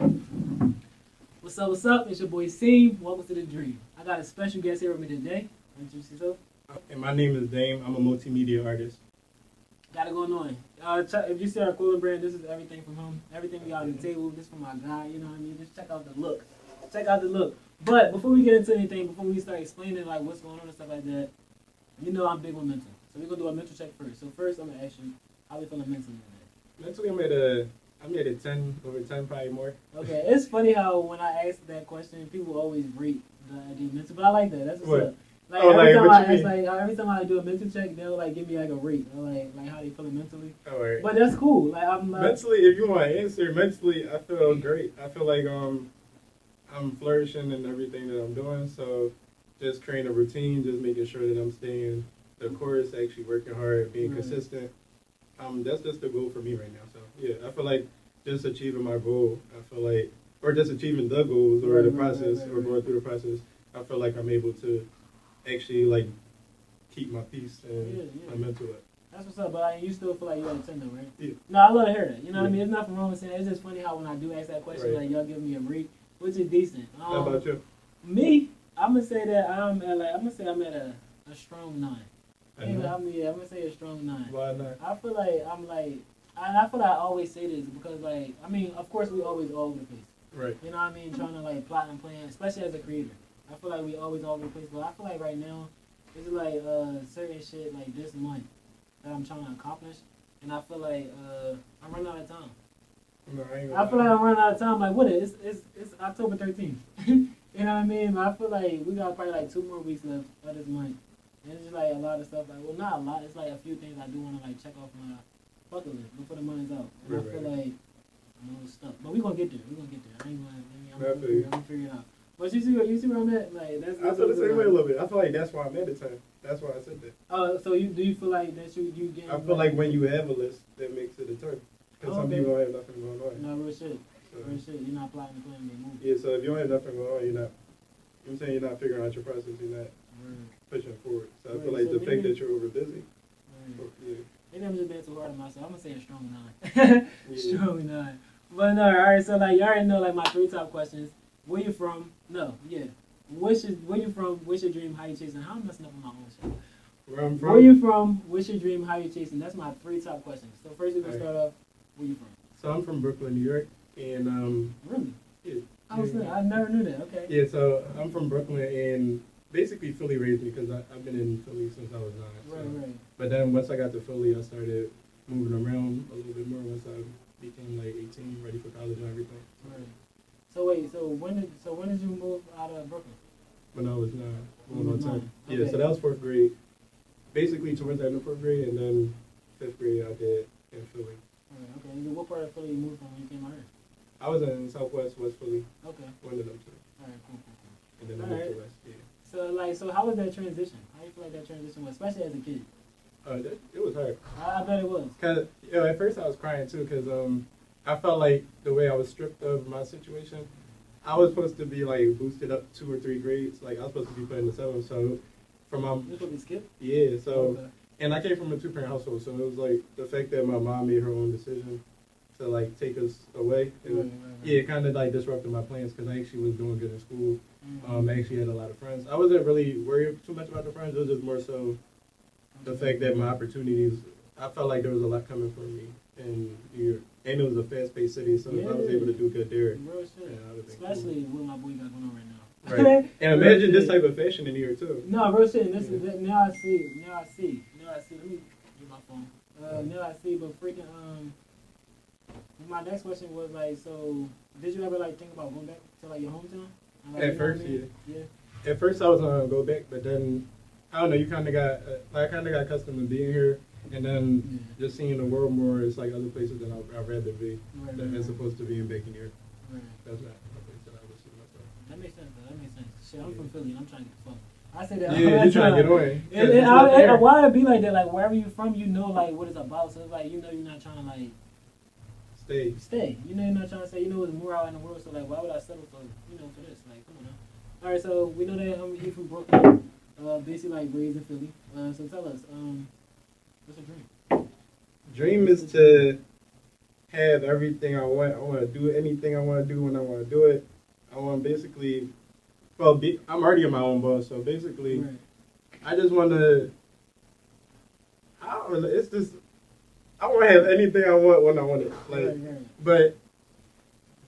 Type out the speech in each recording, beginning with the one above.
What's up, what's up? It's your boy C. Welcome to The Dream. I got a special guest here with me today. Introduce yourself. And my name is Dame. I'm a multimedia artist. Got it going on. If you see our clothing brand, this is everything from home. Everything we got on the table. This from my guy, you know what I mean? Just check out the look. Check out the look. But before we get into anything, before we start explaining like what's going on and stuff like that, you know I'm big on mental. So we're gonna do a mental check first. So first I'm gonna ask you, how we feeling mentally today? Mentally, I'm at a 10, over 10, probably more. Okay, it's funny how when I ask that question, people always rate the mental, but I like that. That's what's up. Like, every time I do a mental check, they'll like give me like a rate, or like how they feeling mentally. All right. But that's cool. Like mentally, if you want to answer, mentally, I feel great. I feel like I'm flourishing in everything that I'm doing. So just creating a routine, just making sure that I'm staying the course, actually working hard, being consistent. That's just the goal for me right now. So yeah, I feel like just achieving my goal. I feel like, or just achieving the goals or the process or going through the process. I feel like I'm able to actually like keep my peace and my mental up. That's what's up, but you still feel like you're at a 10 though, right? Yeah. No, I love to hear that. You know what I mean? It's nothing wrong with saying that. It's just funny how when I do ask that question, like y'all give me a rate, which is decent. How about you? Me, I'm gonna say that I'm at a strong 9. I'm gonna say a strong 9. Why not? I feel like I feel like I always say this because like I mean, of course we always all over the place. Right. You know what I mean? Trying to like plot and plan, especially as a creator. I feel like we always all over the place, but I feel like right now it's like certain shit like this month that I'm trying to accomplish, and I feel like I'm running out of time. No, I feel like I'm running out of time. Like what is it's October 13th. You know what I mean? But I feel like we got probably like 2 more weeks left of this month. And it's just like a lot of stuff, like, well, not a lot. It's like a few things I do want to like check off my bucket list before the month's out. And I feel like I'm a little stuck, but we're gonna get there. We're gonna get there. I'm gonna figure it out. But you see where I'm at? Like that's I feel the same way a little bit. I feel like that's why I'm at the time. That's why I said that. So do you feel like that you get? I feel like when you have a list, that makes it a turn. Because some people don't have nothing going on. No, real shit. Real shit. You're not plotting the plan, they move. Yeah, so if you don't have nothing going on, you're not. I'm saying you're not figuring out your process. You're not pushing forward. So I feel like the fact that you're over busy. Maybe I'm just being too hard on myself. I'm gonna say a strong 9. Strong 9. But no, alright. So like you already know like my 3 top questions. Where you from? No, yeah. Where you from? What's your dream? How you chasing? How I'm messing up on my own show. Where I'm from? Where you from? What's your dream? How you chasing? That's my 3 top questions. So first we're gonna start off. Where you from? So I'm from Brooklyn, New York, and Really? Yeah. I never knew that. Okay. Yeah, so I'm from Brooklyn, and basically Philly raised me because I've been in Philly since I was 9. So. Right. But then once I got to Philly, I started moving around a little bit more once I became like 18, ready for college and everything. Right. So wait, so when did you move out of Brooklyn? When I was 9, going on 10. Okay. Yeah, so that was 4th grade. Basically towards the end of 4th grade, and then 5th grade I did in Philly. Right, okay. And what part of Philly you moved from when you came out here? I was in Southwest, West Philly. Okay. One of them two. Alright, cool. And then I moved to West, yeah. So how was that transition? How do you feel like that transition was, especially as a kid? It was hard. I bet it was. Cause at first I was crying too, cause I felt like the way I was stripped of my situation, I was supposed to be like boosted up 2 or 3 grades. Like I was supposed to be put in the 7th. So from you supposed to be skipped? Yeah. So okay. And I came from a 2-parent household, so it was like the fact that my mom made her own decision to like take us away. Yeah, it kind of like disrupted my plans because I actually was doing good in school. I actually had a lot of friends. I wasn't really worried too much about the friends. It was just more so the fact that my opportunities, I felt like there was a lot coming for me in New York. And it was a fast-paced city, so if I was able to do good there. Real shit. Especially what my boy got going on right now. Right. And imagine this type of fashion in here, too. No, real shit. Now I see. Let me get my phone. Now I see, but freaking, my next question was like, so did you ever like think about going back to like your hometown? Like, at first, yeah. At first, I was gonna go back, but then I don't know. You kind of got I kind of got accustomed to being here, and then just seeing the world more. It's like other places that I'd rather be, as opposed to being back in here. Right. That's not a place that I would see myself. That makes sense. That makes sense. Shit, I'm from Philly, and I'm trying to get the fuck. I say that. Yeah, you're trying to get away. Why it be like that? Like wherever you from, you know, like what it's about. So it's like you know you're not trying to like stay. You know you're not trying to say there's more out in the world. So like why would I settle for for this? Like come on now. All right, so we know that you're from Brooklyn, basically like raised in Philly. So tell us, what's your dream? Dream is to have everything I want. I want to do anything I want to do when I want to do it. I want basically, I'm already my own boss, so basically, Right. I just want to. I don't know. It's just I want to have anything I want when I want it. Like, Right. but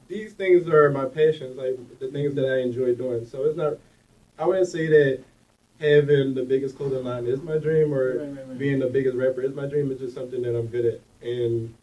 these things are my passions, like the things that I enjoy doing. So it's not. I wouldn't say that having the biggest clothing line is my dream, or Right. being the biggest rapper is my dream. It's just something that I'm good at, and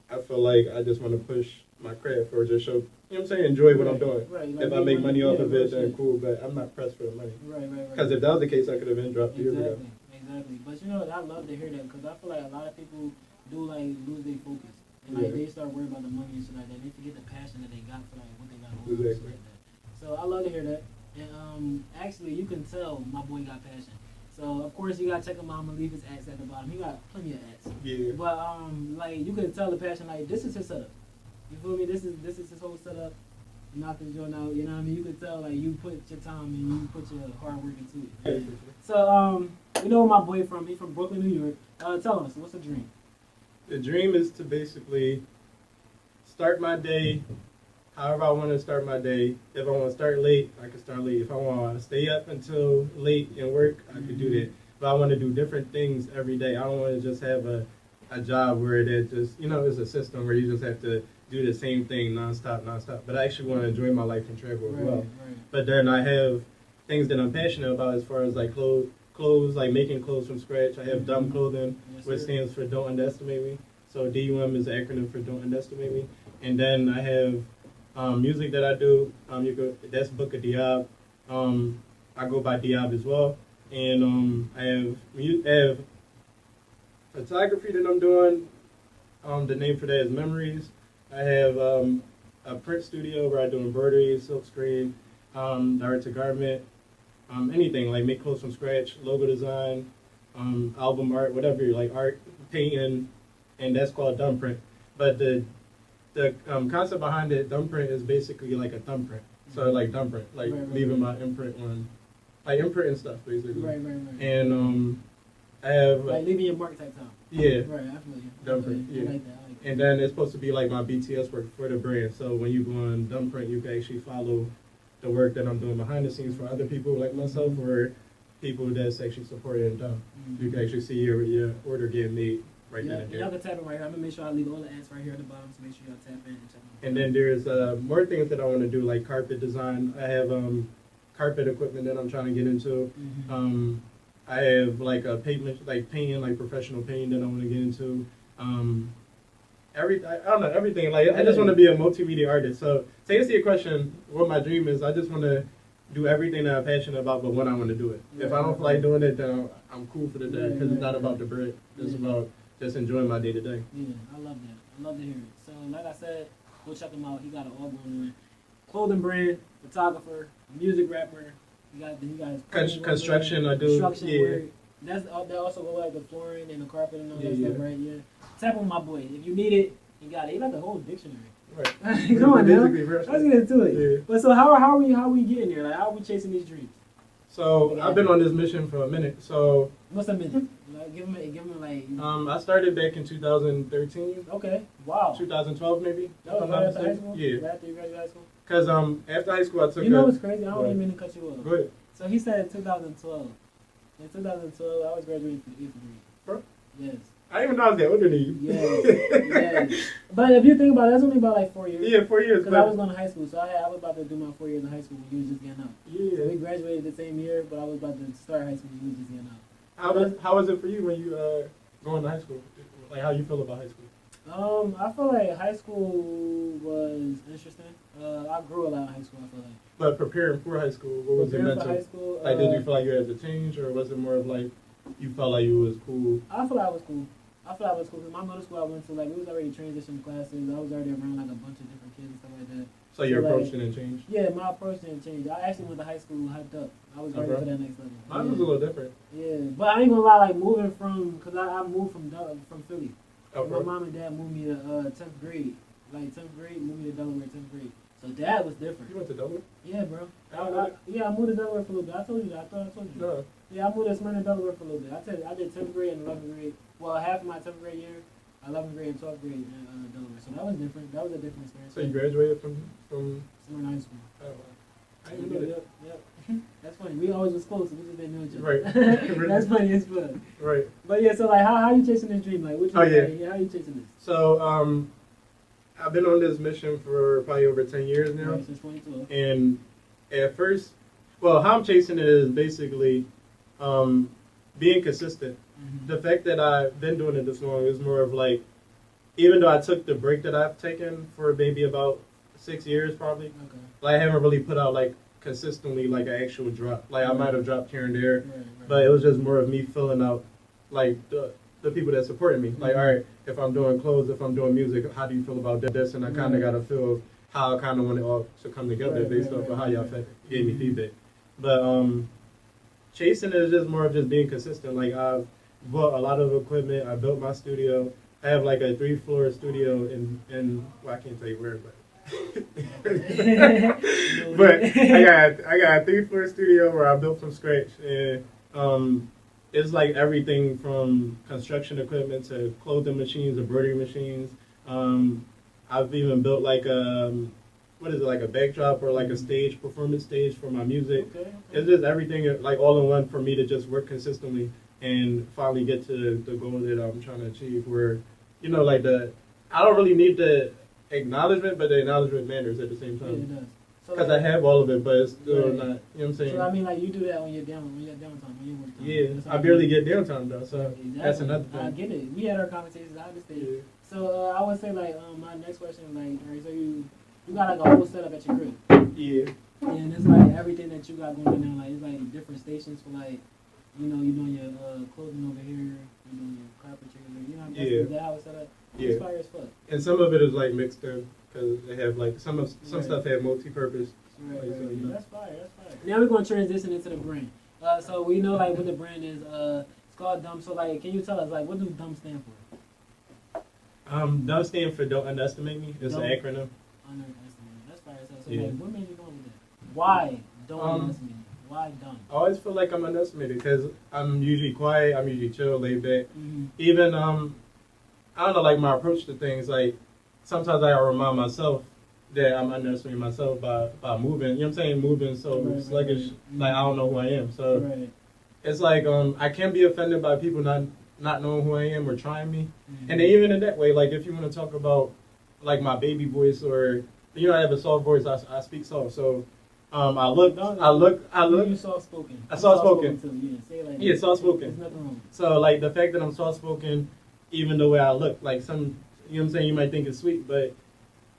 I feel like I just want to push my craft or just show. You know what I'm saying? Enjoy what I'm doing. Right. If I make money off of it, then shit. cool. But I'm not pressed for the money. Right. Because if that was the case, I could have been dropped years ago. Exactly. But you know, I love to hear that because I feel like a lot of people do like lose their focus and like they start worrying about the money and shit like that. They forget the passion that they got for like what they got going on and shit like that. So I love to hear that. And actually, you can tell my boy got passion. So of course you gotta check him out. I'm gonna leave his ads at the bottom. He got plenty of ads. Yeah. But like you can tell the passion. Like this is his setup. You feel me? This is his whole setup. Knock this joint out. You know what I mean? You can tell like you put your time and you put your hard work into it. Yeah. So you know where my boy from? He's from Brooklyn, New York. Tell us, what's the dream? The dream is to basically start my day however I want to start my day. If I want to start late, I can start late. If I want to stay up until late and work, I can do that. But I want to do different things every day. I don't want to just have a job where it just, it's a system where you just have to do the same thing nonstop. But I actually want to enjoy my life and travel as well. Right. But then I have things that I'm passionate about as far as like clothes, like making clothes from scratch. I have dumb clothing, which stands for Don't Underestimate Me. So DUM is the acronym for Don't Underestimate Me. And then I have music that I do. That's Book of Diab. I go by Diab as well. And I have photography that I'm doing. The name for that is Memories. I have a print studio where I do embroidery, silk screen, direct to garment, anything like make clothes from scratch, logo design, album art, whatever, like art, painting, and that's called dumb print. But the concept behind it, dumb print, is basically like a thumbprint. So like dumb print, like leaving my imprint on, like imprinting stuff basically. Right. And I have like leaving your mark type time. Yeah. Right, I feel you. Dumb print. Yeah. I like that. And then it's supposed to be like my BTS work for the brand. So when you go on dumb print, you can actually follow the work that I'm doing behind the scenes for other people like myself, or people that's actually supported and done. You can actually see your order getting made right then and there. Y'all can tap it right here. I'm gonna make sure I leave all the ads right here at the bottom, so make sure y'all tap in and check them out. And then there's more things that I want to do, like carpet design. I have carpet equipment that I'm trying to get into. I have like a pavement, like painting, like professional painting that I want to get into. I don't know, everything. Like I just want to be a multimedia artist. So to answer your question, what my dream is, I just want to do everything that I'm passionate about, but when I want to do it. If I don't feel like doing it, then I'm cool for the day, because it's not about the bread. It's about just enjoying my day to day. Yeah, I love that. I love to hear it. So like I said, go check him out. He got it all going on. Clothing brand, photographer, music rapper. He got construction. I do. Construction work. That also go like the flooring and the carpet and all that stuff, right? Yeah. Tap on my boy. If you need it, you got it. He got the whole dictionary. Right. Come on now. Let's get into it. Yeah. But so how are we getting there? Like how are we chasing these dreams? So I've been on this mission for a minute. So what's a minute? Like, give him like. I started back in 2013. Okay. Wow. 2012 maybe. That was right after high school. Yeah. Right after you graduated high school. Because after high school I took. You know what's crazy? I don't even mean to cut you off. Go ahead. So he said 2012. In 2012, I was graduating from 8th grade. Bro? Yes. I didn't even know I was that older than you. Yes. But if you think about it, that's only about like 4 years. Yeah, 4 years. Because I was going to high school, so I was about to do my 4 years in high school when you was just getting out. Yeah. So we graduated the same year, but I was about to start high school when you was just getting out. How was it for you when you going to high school? Like how you feel about high school? I feel like high school was interesting. I grew a lot in high school, I feel like. But preparing for high school, what was it mental? For high school, like, did you feel like you had to change, or was it more of like you felt like you was cool? I feel like I was cool. Because my middle school I went to, like, we was already transitioning classes. I was already around like a bunch of different kids and stuff like that. So your like, approach didn't change? Yeah, my approach didn't change. I actually went to high school hyped up. I was ready for that next level. Mine was a little different. Yeah, but I ain't gonna lie, like moving because I moved from Philly. Okay. My mom and dad moved me to 10th grade. Like 10th grade, moved me to Delaware 10th grade. So that was different. You went to Delaware? Yeah, bro. I moved to Delaware for a little bit. I told you that. I told you. No. Yeah, I moved to Smyrna, Delaware for a little bit. I did 10th grade and 11th grade. Well, half of my 10th grade year, 11th grade and 12th grade in Delaware. So that was different. That was a different experience. So you graduated from Summer high school. oh, wow. I didn't know that. Yep. That's funny. We always was close. We just didn't know each other. Right. That's funny as fuck. Right. But yeah, so like, how you chasing this dream? Like, what you Oh, yeah. Like, how you chasing this? So I've been on this mission for probably over 10 years now. Right, since 2012. And at first, well, how I'm chasing it is basically being consistent. Mm-hmm. The fact that I've been doing it this long is more of like, even though I took the break that I've taken for maybe about 6 years probably, Okay. like I haven't really put out like consistently like an actual drop. Like I might have dropped here and there, Right. but it was just more of me filling out like the people that supported me. Like, all right, if I'm doing clothes, if I'm doing music, how do you feel about this? And I kind of got to feel how I kind of want it all to come together based off of how y'all gave me feedback. But chasing is just more of just being consistent. Like I've bought a lot of equipment. I built my studio. I have like a 3-floor studio in well, I can't tell you where, but but I got a 3-floor studio where I built from scratch, and it's like everything from construction equipment to clothing machines, embroidery machines. I've even built like what is it, like a backdrop or like a stage, performance stage for my music. Okay. It's just everything like all in one for me to just work consistently and finally get to the goal that I'm trying to achieve. Where, you know, like I don't really need the acknowledgement, but the acknowledgement matters at the same Yeah, time. it does. So, Because like, I have all of it, but it's still Right. not. You know what I'm saying? So I mean, like you do that when you're downtime, when you work time. Yeah, That's how I you barely do it. get downtime though, so Exactly. that's another I thing. get it. We had our conversations. I understand. Yeah. So I would say like my next question is like, all right, so you got like a whole setup at your crib, Yeah. and it's like everything that you got going on now, like it's like different stations for like, you know, you're doing your clothing over here, you're doing your carpentry, you know, Yeah. is that how it's set up? Yeah. It's fire as fuck. And some of it is like mixed in because they have like some Right. stuff have multi-purpose. Right, Like, right, so, right. you know. That's fire. That's fire. Now we're gonna transition into the brand. So we know like what the brand is. It's called Dumb. So like, can you tell us like what do Dumb stand for? Dumb stand for don't underestimate me. It's an Don't. acronym. Underestimate. That's fire. So Yeah. like, what made you going with that? Why don't Um, underestimate? Why dumb? I always feel like I'm underestimated because I'm usually quiet. I'm usually chill, laid back. Mm-hmm. Even I don't know, like my approach to things. Like sometimes I remind myself that I'm underestimating myself by moving. You know what I'm saying? Moving so Right, sluggish. right. Like I don't know who I am. So Right. it's like I can be offended by people not knowing who I am or trying me. Mm-hmm. And then even in that way, like if you want to talk about like my baby voice or you know I have a soft voice, I speak soft. So I look. You soft spoken. I soft-spoken. Too. Yeah, say it like Yeah, that. soft-spoken. There's nothing wrong. So like the fact that I'm soft spoken, even the way I look, like some, you know what I'm saying, you might think it's sweet, but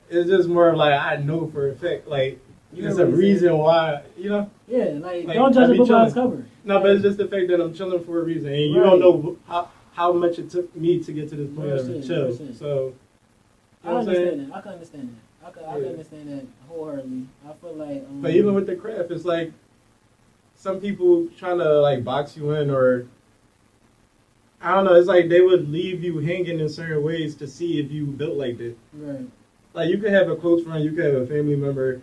it's just more of like I know for a fact, like You there's know a what I'm saying? reason why, you know. Yeah, like Like, don't I judge a be book by its chilling. cover. No, but it's just the fact that I'm chilling for a reason, and you Right. don't know how much it took me to get to this point Real of shit, chill. real shit. So you know I what I'm saying? understand that. I can understand that. I can Yeah. understand that wholeheartedly. I feel like. But even with the craft, it's like some people trying to like box you in, or I don't know. It's like they would leave you hanging in certain ways to see if you built like that. Right. Like you could have a close friend, you could have a family member,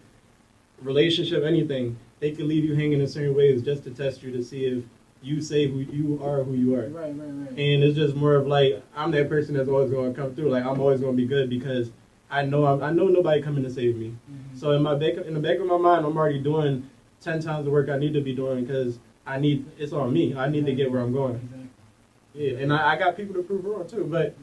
relationship, anything. They could leave you hanging in certain ways just to test you to see if you say who you are. Right. And it's just more of like I'm that person that's always going to come through. Like I'm always going to be good because I know nobody coming to save me. Mm-hmm. So in the back of my mind, I'm already doing 10 times the work I need to be doing because it's on me. I need to get where I'm going. Exactly. Yeah, and I got people to prove wrong too, but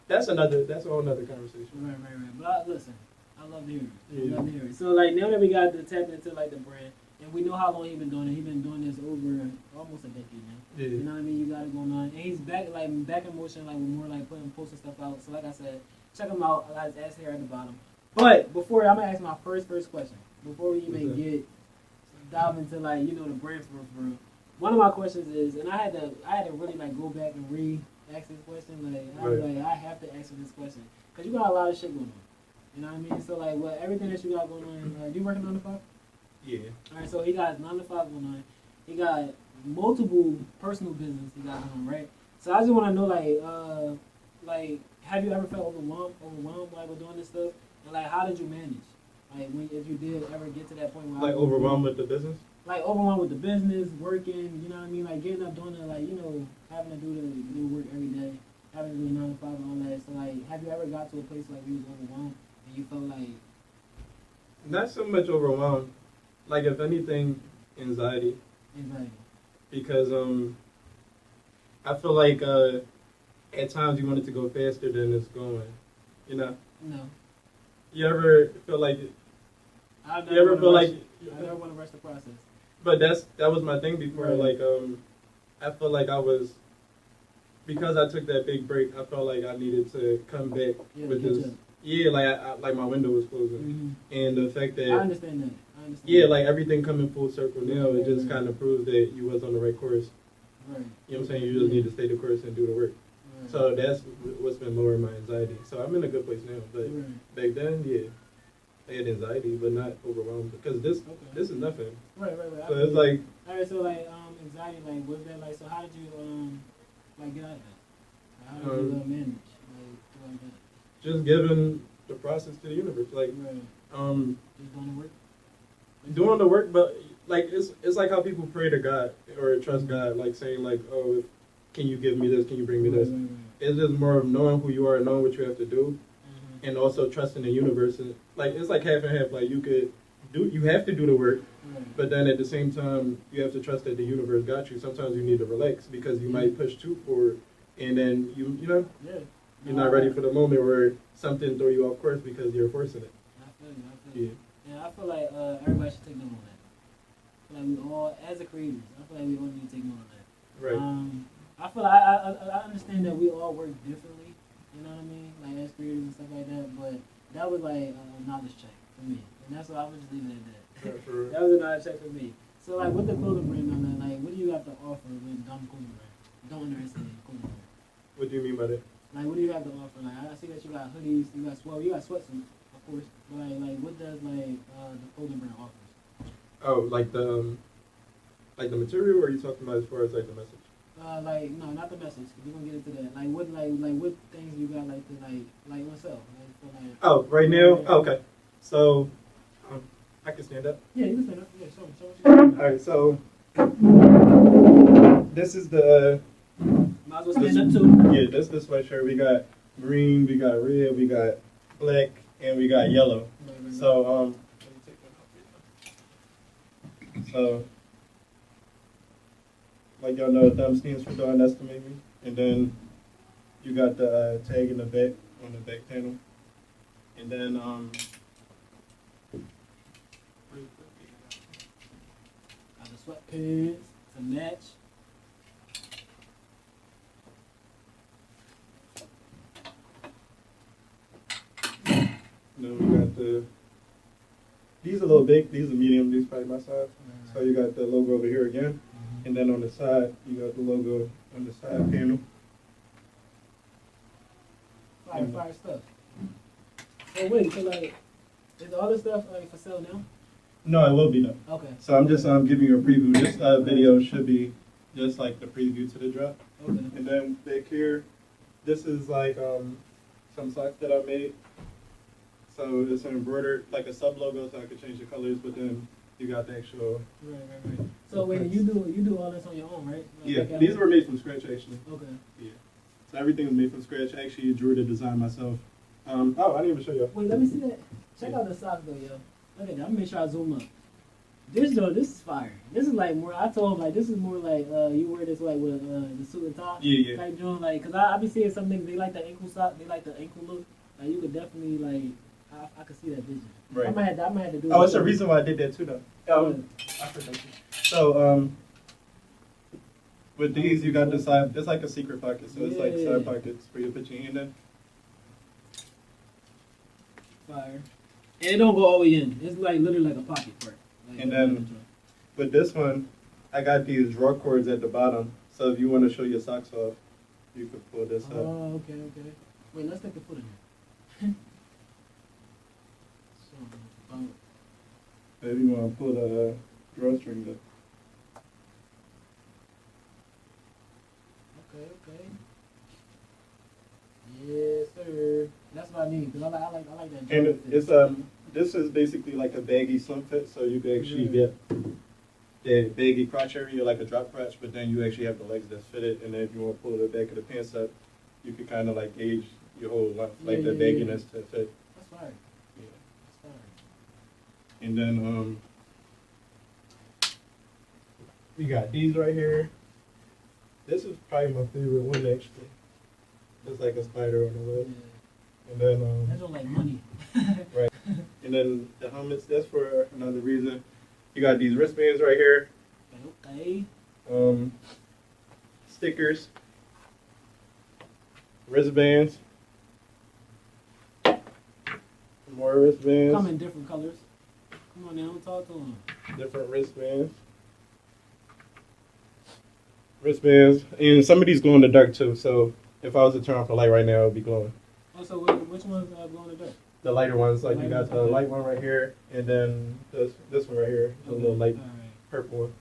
that's a whole another conversation. Right. But listen, I love to hear it. Yeah. I love to hear it. So like now that we got to tap into like the brand, and we know how long he's been doing it. He's been doing this over almost a decade now. Yeah. You know what I mean? You got it going on, and he's back in motion, like with more like posting stuff out. So like I said, check him out. I got his ass here at the bottom. But before I'm gonna ask my first question, before we even Okay. dive into like the brand for real. One of my questions is, and I had to really like go back and re-ask this question. Like I was Right. like, I have to answer this question because you got a lot of shit going on. You know what I mean? So like, everything that you got going on, you working 9 to 5? Yeah. All right, so he got 9 to 5 going on. He got multiple personal business he got going on, right? So I just want to know, like, have you ever felt overwhelmed like with doing this stuff? And like, how did you manage? Like, if you did ever get to that point where Like overwhelmed with the business? like overwhelmed with the business, working, you know what I mean? Like getting up doing it, like having to do work every day. having to do 9 to 5 and all that. So like, have you ever got to a place like you was overwhelmed and you felt like Not so much overwhelmed. Like if anything, anxiety. anxiety? Because I feel like at times you want it to go faster than it's going. You know. No. You ever feel like? I You ever feel like? I never want to rush the process. But that was my thing before. Right. Like I felt like I was, because I took that big break. I felt like I needed to come back with this. Up. Yeah, like like my window was closing, and the fact that I understand that. yeah, like everything coming full circle now, Right, it just right. kind of proves that you was on the right course. Right. You know what I'm saying? You just need to stay the course and do the work. Right. So that's what's been lowering my anxiety. So I'm in a good place now. But Right. back then, yeah, I had anxiety, but not overwhelmed because this is nothing. Right. So it's like all right. So like anxiety, like was that like? So how did you like get out of that? Like, how did you manage like that? just giving the process to the universe, like Right. Just doing the work. doing the work. But like it's like how people pray to God or trust God, like saying like, oh, can you give me this? Can you bring me this? Right. It's just more of knowing who you are and knowing what you have to do, Mm-hmm. and also trusting the universe. And like it's like half and half. Like you have to do the work, Right. but then at the same time you have to trust that the universe got you. Sometimes you need to relax because you might push too forward, and then you know Yeah. you're not ready for the moment where something throw you off course because you're forcing it. I feel you. Yeah, I feel like everybody should take note on that. I feel like we all, as a creators, I feel like we all need to take note on that. Right. I feel like I understand that we all work differently. You know what I mean? Like as creators and stuff like that. But that was like a knowledge check for me, and that's what I was just leaving it at that. Yeah, for real. That was a knowledge check for me. So like with the clothing brand on that, like what do you have to offer with Dumb Clothing Brand? Don't underestimate clothing brand. What do you mean by that? Like what do you have to offer? Like I see that you got hoodies, you got sweatsuits, of course. But like what does like the clothing brand offers? Oh, like the material, or are you talking about as far as like the message? Like no, not the message. We're gonna get into that. Like what what things you got like to like myself. Like, for, like, Oh, right now? Oh, okay. So, I can stand up. Yeah, you can stand up. Yeah, show me what you got. Alright, so, this is the, Might as well stand up too. yeah, this is the sweatshirt. We got green, we got red, we got black, and we got yellow. Right. So, let me take that off. So, like y'all know, thumb stands for don't underestimate me. And then you got the tag in the back, on the back panel. And then, got the sweatpants to match. then we got these are a little big, these are medium, these probably my size. So you got the logo over here again. And then on the side, you got the logo on the side panel. Fire stuff. So wait, so like, is all this stuff like for sale now? No, it will be though. Okay. So I'm just giving you a preview. This video should be just like the preview to the drop. Okay. And then back here, this is like some socks that I made. So it's embroidered like a sub logo, so I could change the colors. But then you got the actual. Right. So wait, you do all this on your own, right? Like, Yeah, these were made from scratch actually. Okay. Yeah. So everything was made from scratch. I actually drew the design myself. Oh, I didn't even show you. Wait, let me see that. Check out the socks though, yo. Look at that. I'm gonna make sure I zoom up. This is fire. This is like more. I told him like this is more like you wear this like with the suit and top. Yeah. Type joint, like, cause I be seeing some niggas, they like the ankle sock, they like the ankle look. Like you could definitely like I could see that vision. Right. I might have to do. Oh, it's a reason why I did that too, though. I forgot you. So, with these, you got the side. It's like a secret pocket, so it's like side pockets where you put your hand in. Fire. And it don't go all the way in. It's like literally like a pocket part. Like, And then with this one, I got these draw cords at the bottom. So if you want to show your socks off, you could pull this up. Oh, okay. Wait, let's take the foot in here. Maybe you want to pull the drawstring up. Okay. Yes, sir. That's what I need because I like that. And fit. it's this is basically like a baggy slim fit, so you can actually get the baggy crotch area like a drop crotch, but then you actually have the legs that's fitted, and then if you want to pull the back of the pants up, you can kind of like gauge your whole life, like Yeah, the yeah, yeah. bagginess to fit. That's fire. Yeah. That's fire. And then we got these right here. This is probably my favorite one actually. It's like a spider on the Yeah. leg. And then That's all like money. right. And then the helmets, that's for another reason. You got these wristbands right here. Okay. Stickers. Wristbands. More wristbands. Come in different colors. Come on now, talk to them. Different wristbands. Wristbands. And some of these glow in the dark too, so if I was to turn off the light right now, it would be glowing. Oh, so which ones glow in the dark? The lighter ones, like you got the Okay. light one right here, and then this one right here, the little light All right. purple one.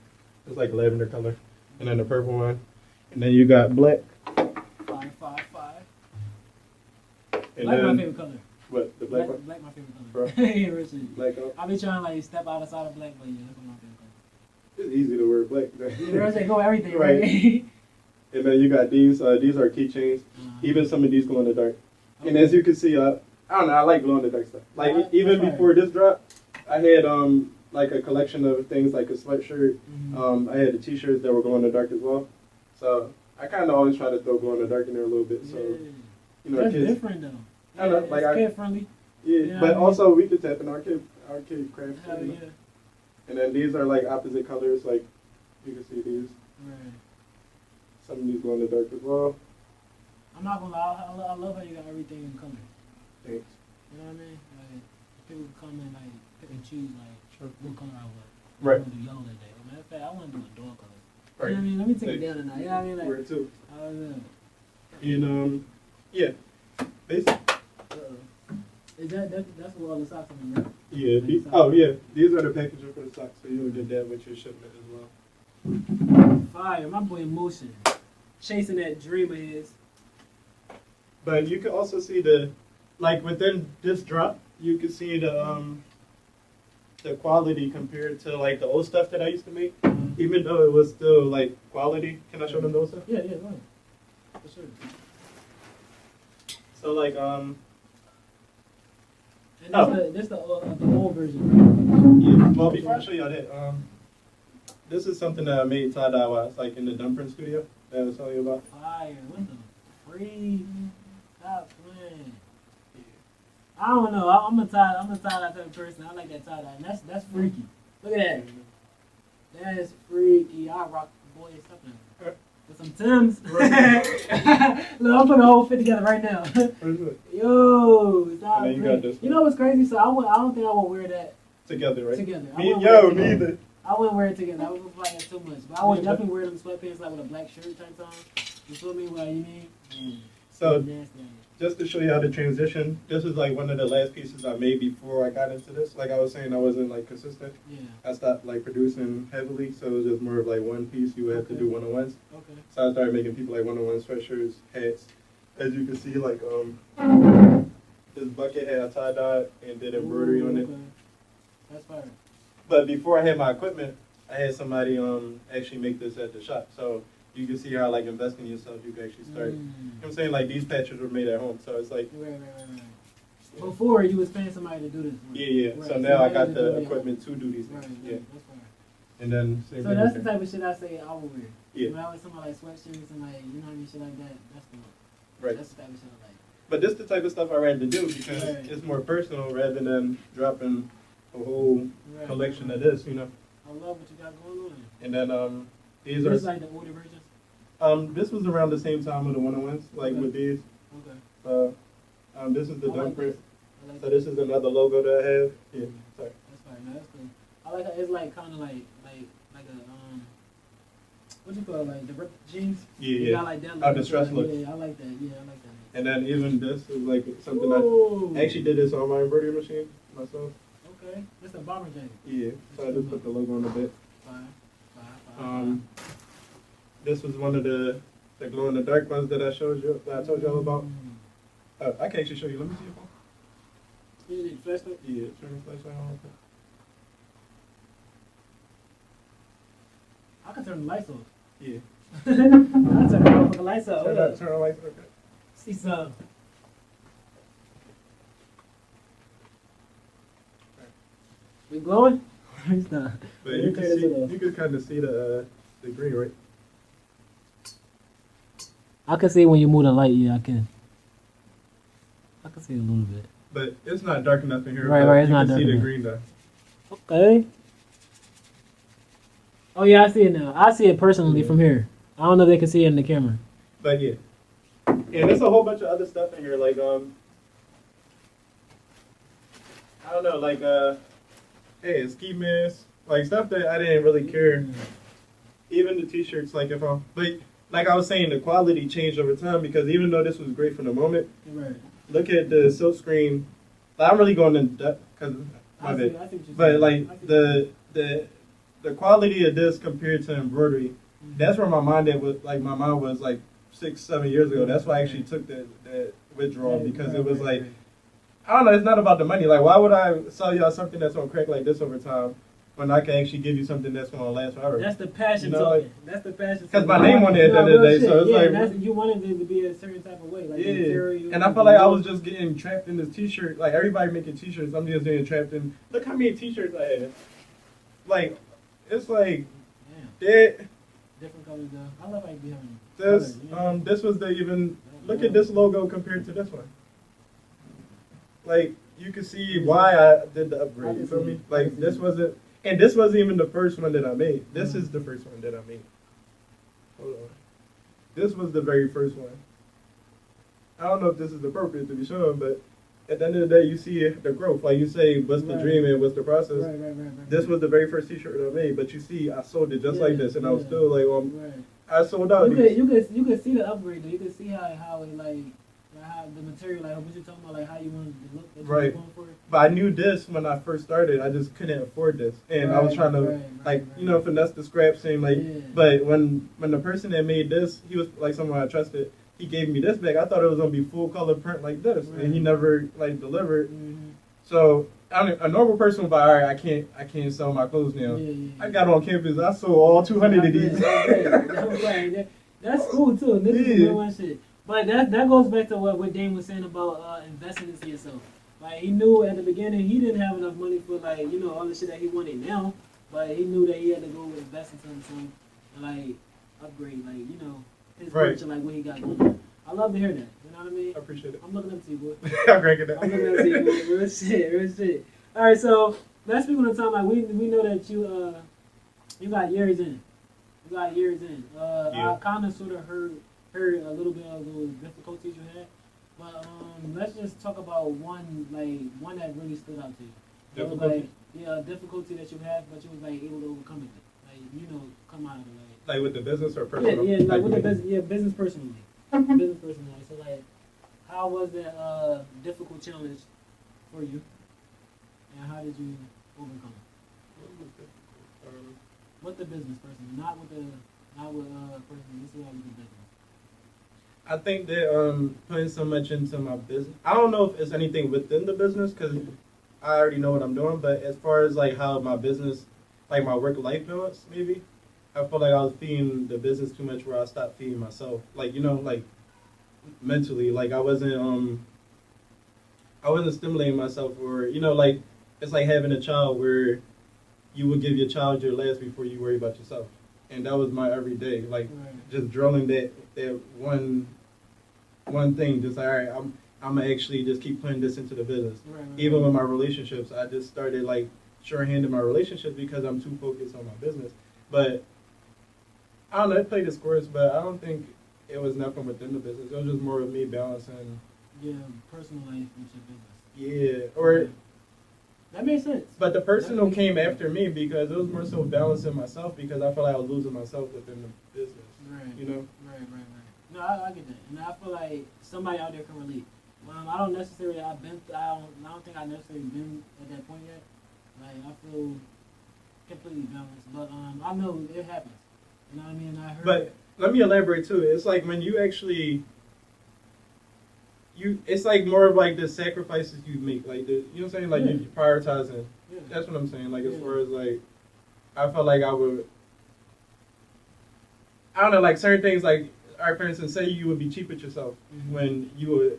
It's like lavender color. And then the purple one. And then you got black. 555. And Black my then, favorite color. what, the black one? Black my favorite Bro. color. Yeah, Richard. Black up. I be trying to like step outside of black, but yeah, that's my favorite color. It's easy to wear black. Yeah, Richard go everything, Right. right? And then you got these are keychains. Even some of these glow in the dark. And as you can see, I don't know, I like glow in the dark stuff. Like even That's before this drop, I had like a collection of things like a sweatshirt. Mhm. I had the t-shirts that were glow in the dark as well. So I kind of always try to throw glow in the dark in there a little bit. So Yeah. you know, That's kids. different though. I know, Yeah, like it's I- kid friendly. Yeah, Yeah, but I mean- also we could tap in arcade crafts. Hell you know. yeah. And then these are like opposite colors, like you can see these. Right. Some of these glow in the dark as well. I'm not gonna lie, I love how you got everything in color. Thanks. You know what I mean? Like people come in like pick and choose like Sure. what color I want. Right. I want to do yellow that day. Matter of fact, I want to do a dog color. Right. You know what I mean? Let me take it Thanks. down tonight. You know what I mean? Like, Where too. I don't know. And yeah, basically. Is that's what all the socks on them, right? Yeah. These are the packaging for the socks, so you'll get that with your shipment as well. Fire, my boy Motion, chasing that dream of his. But you can also see like within this drop, you can see the quality compared to like the old stuff that I used to make. Even though it was still like quality. Can I show them those stuff? Yeah, go ahead. For sure. So like And Oh. this the old version, yeah. Well, before I show y'all that, this is something that I made tie-dye while I was like in the dumping studio that I was telling you about. right? Fire. What the freak? Stop playing. I don't know. I'm a tie dye type of person. I like that tie dye. And that's freaky. Look at that. That is freaky. I rock boy something. With some Timbs. Look, I'm putting a whole fit together right now. Yo, stop And then you playing. got this You one. know what's crazy? So I don't think I will wear that Together, right? together. I Me, wouldn't wear it yo, together. neither. I wouldn't wear it together. I would look like that too much. But I would definitely wear them sweatpants like with a black shirt type on. You feel me? What you mean? So Nasty. just to show you how the transition, this is like one of the last pieces I made before I got into this. Like I was saying, I wasn't like consistent. Yeah. I stopped like producing heavily, so it was just more of like one piece. You would have to Okay. do one-on-ones. Okay. So I started making people like one-on-one sweatshirts, hats. As you can see, like this bucket had tie-dye and did embroidery on it. Okay. That's fire. But before I had my equipment, I had somebody actually make this at the shop. So you can see how like investing in yourself, you can actually start. You know what I'm saying? Like these patches were made at home, so it's like Right. Before you was paying somebody to do this. Right? yeah. Right. So now I got you the do it. equipment to do these Right. things. Yeah. That's fire. And then same So thing that's with the type of shit I say I would wear. Yeah. When I was talking about like sweatshirts and like, you know what I mean, shit like that, that's the Right. That's the type of shit I like. But this is the type of stuff I rather do because Right. it's more personal rather than dropping a whole Right. collection of this, you know. I love what you got going on. And then these This are is like the older versions? this was around the same time with the one-on-ones, like Okay. with these. Okay. This is the I like dump print. this. I like So this is another logo that I have. Yeah, sorry. That's fine. No, that's cool. I like how it's like kind of like a what you call it, like the ripped jeans. Yeah, You yeah. got like that. Oh, the look. stress look. Yeah, I like that. Yeah, I like that. And then even this is like something Ooh. I actually did this on my embroidery machine myself. Okay, it's a bomber jacket. Yeah, so I just put the logo on the bit. Fine. This was one of the glow in the dark ones that I showed you, that I told y'all about. I can actually show you. Let me see your phone. You need flashlight? Yeah, turn the flashlight on. Real quick. I can turn the lights off. Yeah. I turn the motherfucking lights off. Turn the lights. Okay. See some. We glowing? It's not. But you can see, you can kind of see the green, right? I can see when you move the light. Yeah, I can. I can see a little bit. But it's not dark enough in here. Right, right. It's you not can dark see the enough. green though. Okay. Oh yeah, I see it now. I see it personally from here. I don't know if they can see it in the camera. But yeah, and there's a whole bunch of other stuff in here, like I don't know, like hey, ski masks, like stuff that I didn't really care. Even the t-shirts, like if I'm like I was saying, the quality changed over time because even though this was great for the moment, Right. look at the silk screen. Like, I'm really going in depth because but like the quality of this compared to embroidery, that's where my mind was. Like my mind was like 6-7 years ago. That's why I actually took that withdrawal because it was like I don't know. It's not about the money. Like why would I sell y'all something that's gonna crack like this over time when I can actually give you something that's gonna last forever? That's the passion. You know, like, that's the passion. because my name on it at the end of the day, so it's like that's, you wanted it to be a certain type of way, like yeah. material, And I felt like I was just getting trapped in this t-shirt. Like everybody making t-shirts, I'm just getting trapped in. Look how many t-shirts I had. Like it's like that. Different colors though. I love how you be having This colors, you know? this was the even look at this logo compared to this one. Like you can see why I did the upgrade. You feel me? Like this wasn't, and this wasn't even the first one that I made. This is the first one that I made. Hold on. This was the very first one. I don't know if this is appropriate to be shown, but at the end of the day, you see the growth. Like you say, what's the dream and what's the process? Right. This was the very first t-shirt I made, but you see, I sold it just like this, and I was still like, I sold out. You could see the upgrade though. You could see how it like how the material, like what you're talking about, like how you wanted the look that you were going for. But I knew this when I first started. I just couldn't afford this, and I was trying to finesse the scraps and like. But when the person that made this, he was like someone I trusted. He gave me this bag. I thought it was gonna be full color print like this, and he never like delivered. So a normal person would be all right. I can't sell my clothes now. I got on campus. I sold all 200 of these. That's cool too. This is one shit. But that goes back to what Dane was saying about investing into yourself. Like he knew at the beginning he didn't have enough money for like all the shit that he wanted now, but he knew that he had to go invest into himself and like upgrade his virtue, like what he got going on. I love to hear that. You know what I mean? I appreciate it. I'm looking up to you, boy. I'm cracking that. I'm looking up to you, boy. Real shit. All right, so let's speak on the time. Like we know that you got years in. I kind of sort of heard a little bit of those difficulties you had, but let's just talk about one that really stood out to you. Difficulty? Difficulty that you had, but you was like able to overcome it. Like come out of the way. Like with the business or personal? Yeah, like with the business. Business personally. Business personally. So like, how was that difficult challenge for you, and how did you overcome it? With the business person, not with person. This is how we do business. I think that putting so much into my business, I don't know if it's anything within the business because I already know what I'm doing. But as far as like how my business, like my work-life balance, maybe I feel like I was feeding the business too much where I stopped feeding myself. Like like mentally, like I wasn't stimulating myself, or like it's like having a child where you would give your child your last before you worry about yourself. And that was my everyday, like just drilling that one thing. Just like, all right, I'm gonna actually just keep putting this into the business. Even with my relationships, I just started like shorthanding my relationships because I'm too focused on my business. But I don't know, it played its course, but I don't think it was nothing within the business. It was just more of me balancing. Yeah, personal life with your business. Yeah, or. That makes sense. But the person who came after me, because it was more so balancing myself, because I felt like I was losing myself within the business. Right. Right. No, I get that, and I feel like somebody out there can relate. I don't necessarily. I don't think I necessarily been at that point yet. Like I feel completely balanced, but I know it happens. You know what I mean? I heard. But let me elaborate too. It's like when you actually. It's like more of like the sacrifices you make, like you know what I'm saying, like you're prioritizing. Yeah. That's what I'm saying. Like as far as like, I felt like I don't know, like certain things. Like our parents and say you would be cheap with yourself Mhm. when you would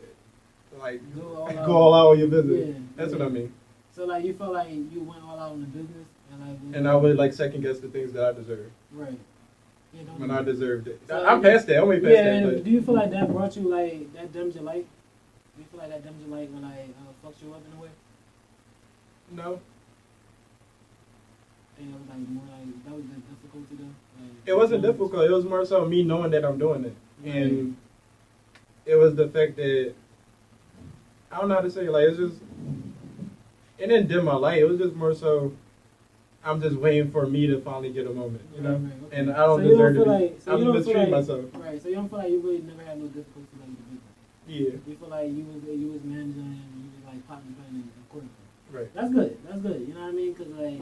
like Go go all out on your Yeah, business. That's yeah. what I mean. So like you felt like you went all out on the business and like. And I would like second guess the things that I deserve Right. Yeah, don't when do I that. deserved it. So, I'm past that. I'm way past Yeah, that. and But do you feel like that brought you like that dimmed your light? Do you feel like that dimmed your light when fucked you up in a way? no, And it was like more like that was the difficulty though. Like, it wasn't difficult. It was more so me knowing that I'm doing it, and it was the fact that I don't know how to say it. Like it's just it didn't dim my light. It was just more so I'm just waiting for me to finally get a moment, you know. Right, okay. And I don't So you deserve don't to feel be. like- so you I'm don't feel mistreating like- myself. Right. So you don't feel like you really never had no difficulty like the business. Yeah, You feel like you was managing and you was like popping planning accordingly. right. That's good. That's good. You know what I mean? Because like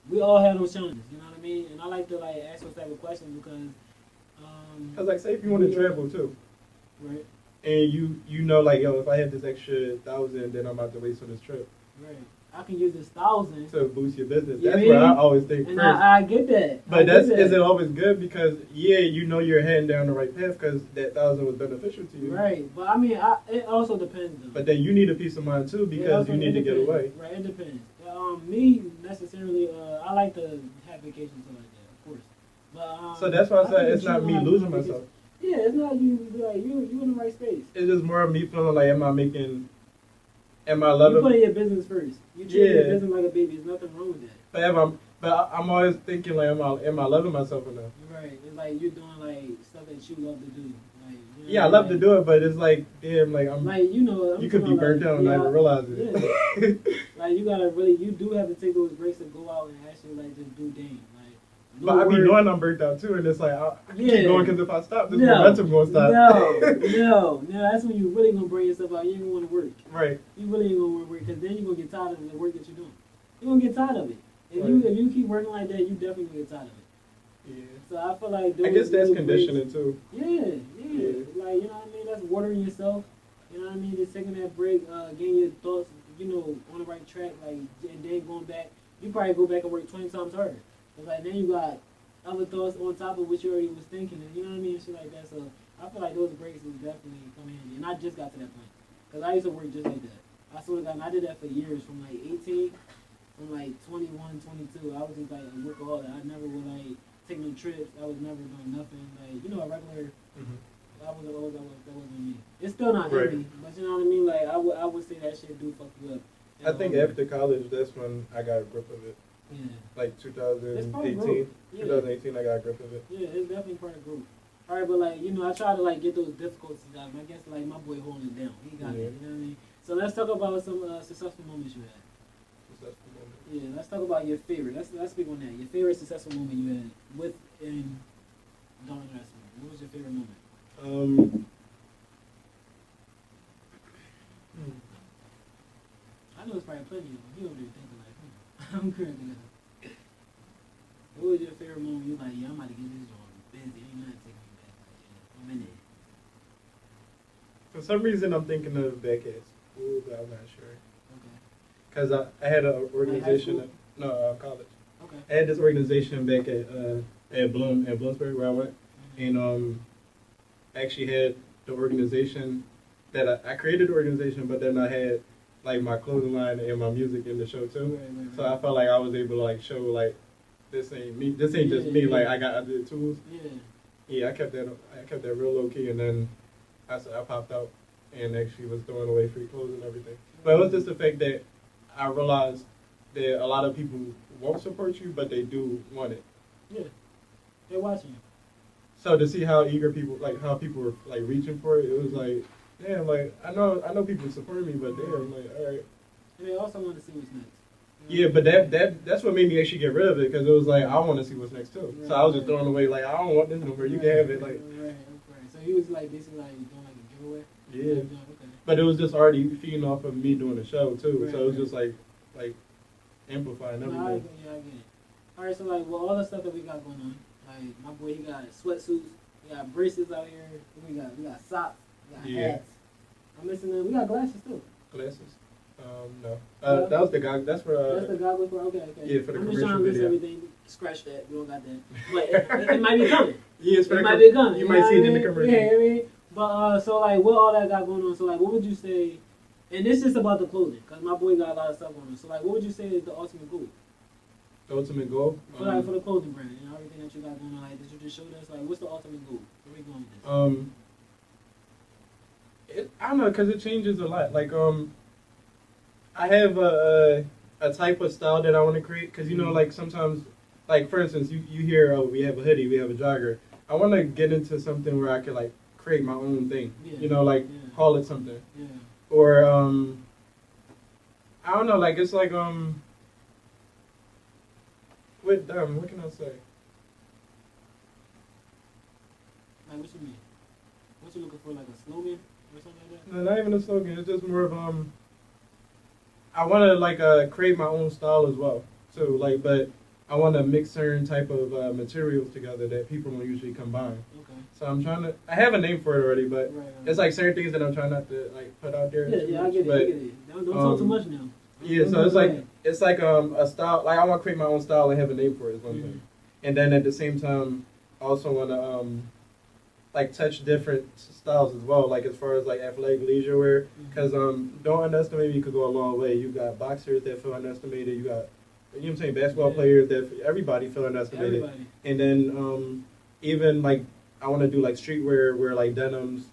we all have those challenges. You know what I mean? And I like to like ask those type of questions because. Cause like say if you want to travel too, Right. and you know like yo if I have this extra 1,000 then I'm about to waste on this trip Right. I can use this 1,000. to boost your business. You That's mean? what I always think And first. I get that. But is is it always good? Because yeah, you know you're heading down the right path because that 1,000 was beneficial to you. Right. But I mean, it also depends though. But then you need a peace of mind too because you need to get away. Right, it depends. Me necessarily, I like to have vacations and like that, of course. But So that's why I think said it's you not should me have losing vacations. myself. Yeah, it's not you. Like you in the right space. It's just more of me feeling like am I You loving? put in your business first. You treat your Yeah. business like a baby. There's nothing wrong with that. But I'm always thinking like am I loving myself enough? Right. It's like you're doing like stuff that you love to do. Like, you know, Yeah, I love like, to do it, but it's like damn, like I'm. Like you know, You could be burnt out and not even realize it. Yeah. Like you gotta really, you do have to take those breaks to go out and actually like just do things. Like, But I be knowing I'm burnt out too, and it's like I keep Yeah. going because if I stop, this No. momentum gonna stop. No. That's when you really gonna bring yourself out. You ain't gonna want to work. Right. You really ain't gonna want to work because then you're gonna get tired of the work that you're doing. You're gonna get tired of it. If you keep working like that, you definitely gonna get tired of it. Yeah. So I feel like I guess that's those conditioning too. breaks, like you know what I mean. That's watering yourself. You know what I mean. Just taking that break, getting your thoughts, on the right track. Like and then going back, you probably go back and work 20 times harder. Cause like then you got other thoughts on top of what you already was thinking, and you know what I mean, shit like that. So I feel like those breaks will definitely come in handy. And I just got to that point, cause I used to work just like that. I swear to God, and I did that for years, from like 18, from like 21, 22. I was just like a workaholic. I never would like take no trips. I was never doing nothing. Like a regular. That wasn't me. It's still not Right. in me, but you know what I mean. Like I would say that shit do fuck you up. I think after college, that's when I got a grip of it. Yeah. Like It's part of 2018. growth. Yeah. 2018, I got a grip of it. Yeah, it's definitely part of growth. All right, but like I try to like get those difficulties out. And I guess like my boy holding it down. He got it. You know what I mean. So let's talk about some successful moments you had. Successful moment. Yeah, let's talk about your favorite. Let's speak on that. Your favorite successful moment you had within Dawn Wrestling. What was your favorite moment? I know it's probably plenty of them. He over there thinking like, I'm currently gonna. What was your favorite moment? You like, yeah, I'm about to get this joint busy. Ain't nothing taking me back. Like, yeah, I'm in it. For some reason, I'm thinking of back at school, but I'm not sure. Okay. Because I had an organization. Like College. Okay. I had this organization back at Bloomsbury where I went, and I actually had the organization that I created the organization, but then I had like my clothing line and my music in the show too. Right. So I felt like I was able to like show like this ain't me. This ain't just me. Yeah. Like I got other tools. Yeah. Yeah, I kept that real low key, and then I popped out and actually was throwing away free clothes and everything. But it was just the fact that I realized that a lot of people won't support you, but they do want it. Yeah. They're watching you. So to see how eager people, like how people were like reaching for it, it was like, damn, like I know people support me, but damn, like all right. And they also want to see what's next. Yeah, but that's what made me actually get rid of it because it was like I want to see what's next too. So I was just throwing away like I don't want this no more. You can have it like. Right. So he was like basically like doing like a giveaway. Yeah. Okay. But it was just already feeding off of me doing the show too. Right, So it was right. just like amplifying No, everything. I get it. All right, so like, well, all the stuff that we got going on, like my boy, he got sweatsuits, we got bracelets out here, we got socks, we got Yeah. hats. I'm missing them. We got glasses too. Glasses. No. No? That was the guy. That's for. That's the goggles for okay. Yeah, for the I'm just commercial trying to list video. everything. Scratch that. We don't got that. But it might be coming. Yeah, it's for It the might be coming. You might see it in the Yeah, commercial. I mean, but so like, what all that got going on? So like, what would you say? And this is about the clothing, cause my boy got a lot of stuff on him. So like, what would you say is the ultimate goal The ultimate goal. for like for the clothing brand and everything that you got going on? Like, did you just show us? Like, what's the ultimate goal? Where we going with this? I don't know, cause it changes a lot. Like I have a type of style that I want to create, cause you know, like sometimes, like for instance, you hear, oh, we have a hoodie, we have a jogger. I want to get into something where I could like create my own thing. Yeah. You know, like Yeah. call it something. Yeah. Or I don't know, like it's like what can I say? Like, what you mean? What you looking for? Like a slogan or something like that? No, not even a slogan. It's just more of I want to like create my own style as well. So like, but I want to mix certain type of materials together that people don't usually combine. Okay. So I'm trying to. I have a name for it already, but Right. it's like certain things that I'm trying not to like put out there. Yeah, too yeah, I much. get it. But, I get it. Don't talk too much now. yeah, so it's like a style. Like I want to create my own style and have a name for it. Is one thing, and then at the same time, I also want to like touch different styles as well. Like as far as like athletic leisure wear, because don't underestimate me could go a long way. You got boxers that feel underestimated. You got you know what I'm saying, basketball players that everybody feel underestimated. Everybody. And then even like I want to do like streetwear, wear like denims,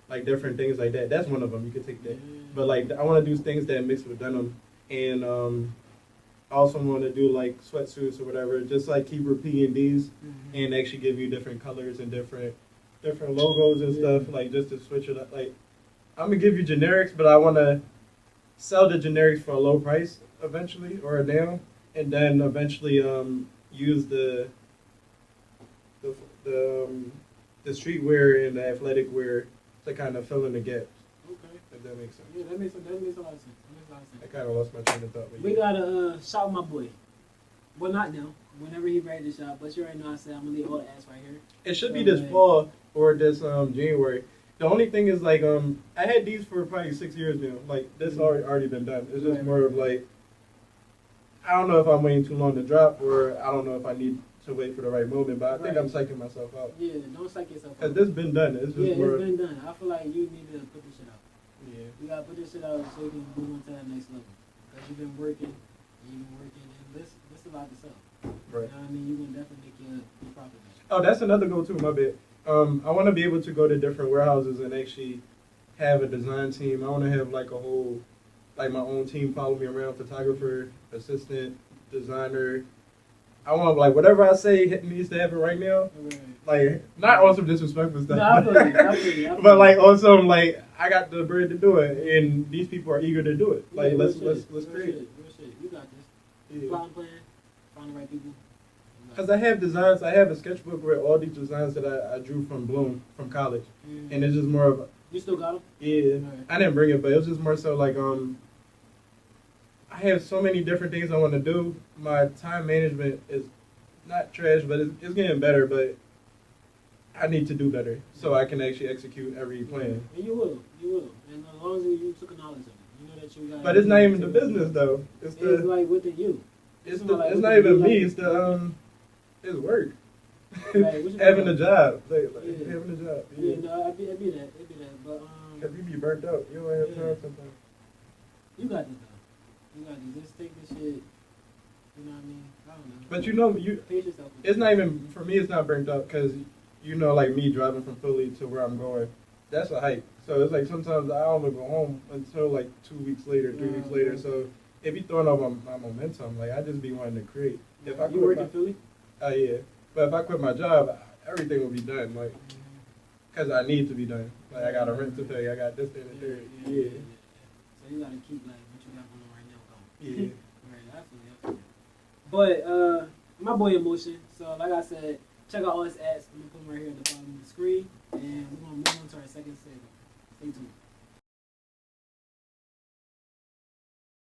like different things like that. That's one of them. You could take that. But like I want to do things that mix with denim, and I also want to do like sweatsuits or whatever. Just like keep repeating these, and actually give you different colors and different logos and stuff. Like just to switch it up. Like I'm gonna give you generics, but I want to sell the generics for a low price eventually or a down, and then eventually use the streetwear and the athletic wear to kind of fill in the gaps. Okay. If that makes sense. Yeah, that makes a lot of sense. That makes a lot of sense. I kind of lost my train of thought. But We yeah. gotta shout my boy. Well, not now. Whenever he ready to shout, but you already know I said I'm gonna leave all the ass right here. It should be So, this fall or this January. The only thing is like I had these for probably 6 years now. Like this already been done. It's just more of like I don't know if I'm waiting too long to drop, or I don't know if I need to wait for the right moment. But I think I'm psyching myself out. Yeah, don't psych yourself out. Cause this been done. It's just more. It's been done. I feel like you need to put this shit out. Yeah. You gotta put this shit out so you can move on to that next level. Cause you've been working, and this is a lot to sell. Right. You know what I mean? You can definitely make your profit back. Oh, that's another goal too. My bad. I want to be able to go to different warehouses and actually have a design team. I want to have like a whole, like my own team follow me around: photographer, assistant, designer. I want like whatever I say needs to happen right now. Right. Like not on some disrespectful stuff, No, I feel you. but like also like I got the bread to do it, and these people are eager to do it. Like Yeah, let's real create. shit. You got this. Yeah. Plot and plan. Find the right people. Because I have designs, I have a sketchbook with all these designs that I drew from Bloom from college, and it's just more of You still got them? yeah. Right. I didn't bring it, but it was just more so like I have so many different things I want to do. My time management is not trash, but it's getting better. But I need to do better so I can actually execute every plan. And you will. And as long as you took a knowledge of it, you know that you got. But it's not even the business though. It's It's the like within you. it's like it's within not you, even like- me. It's the it's work. Right, what you Having mean? a job, like Yeah. having a job. Yeah, no, it'd be that. But Cause you be burnt out. You don't have Yeah. time sometimes. you got this though. You got this. Just take this shit. You know what I mean? I don't know. But you know, you Pace yourself. with it's it. not even for me. It's not burnt out because you know, like me driving from Philly to where I'm going. That's a hike. So it's like sometimes I don't even go home until like 2 weeks later, 3 weeks later. So if you throwing off my momentum, like I just be wanting to create. If I You work in Philly? yeah. But if I quit my job, everything will be done. Like because I need to be done. Like I got a rent to pay. I got this, that, and the third. Yeah. So you gotta keep like what you got going on right now going. Yeah. Right, absolutely. But my boy Emotion. So like I said, check out all his ads. I'm gonna put them right here at the bottom of the screen, and we're gonna move on to our second segment. Stay tuned.